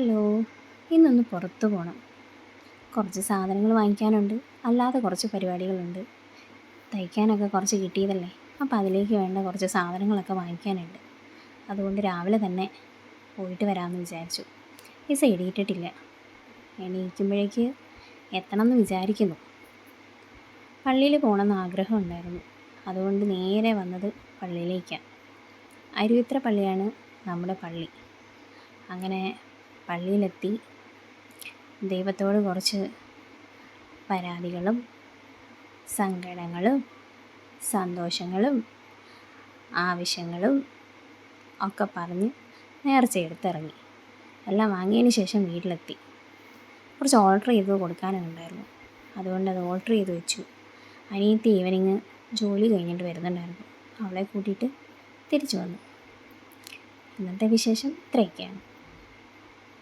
Hello. ഇന്നൊന്ന് പുറത്ത് പോകണം. കുറച്ച് സാധനങ്ങൾ വാങ്ങിക്കാനുണ്ട്, അല്ലാതെ കുറച്ച് പരിപാടികളുണ്ട്. തയ്ക്കാനൊക്കെ കുറച്ച് കിട്ടിയതല്ലേ, അപ്പോൾ അതിലേക്ക് വേണ്ട കുറച്ച് സാധനങ്ങളൊക്കെ വാങ്ങിക്കാനുണ്ട്. അതുകൊണ്ട് രാവിലെ തന്നെ പോയിട്ട് വരാമെന്ന് വിചാരിച്ചു. പൈസ എഴുതിയിട്ടിട്ടില്ല. എണീക്കുമ്പോഴേക്ക് എത്തണം എന്ന് വിചാരിക്കുന്നു. പള്ളിയിൽ പോകണമെന്ന് ആഗ്രഹമുണ്ടായിരുന്നു. അതുകൊണ്ട് നേരെ വന്നത് പള്ളിയിലേക്കാണ്. അരുവിത്ര പള്ളിയാണ് നമ്മുടെ പള്ളി. അങ്ങനെ പള്ളിയിലെത്തി ദൈവത്തോട് കുറച്ച് പരാതികളും സങ്കടങ്ങളും സന്തോഷങ്ങളും ആവശ്യങ്ങളും ഒക്കെ പറഞ്ഞ് നേർച്ചയെടുത്തിറങ്ങി. എല്ലാം വാങ്ങിയതിന് ശേഷം വീട്ടിലെത്തി. കുറച്ച് ഓർഡർ ചെയ്ത് കൊടുക്കാനുണ്ടായിരുന്നു. അതുകൊണ്ടത് ഓർഡർ ചെയ്ത് വെച്ചു. അനിയത്തി ഈവനിങ് ജോലി കഴിഞ്ഞിട്ട് വരുന്നുണ്ടായിരുന്നു. അവളെ കൂട്ടിയിട്ട് തിരിച്ചു വന്നു. ഇന്നത്തെ വിശേഷം ഇത്രയൊക്കെയാണ്.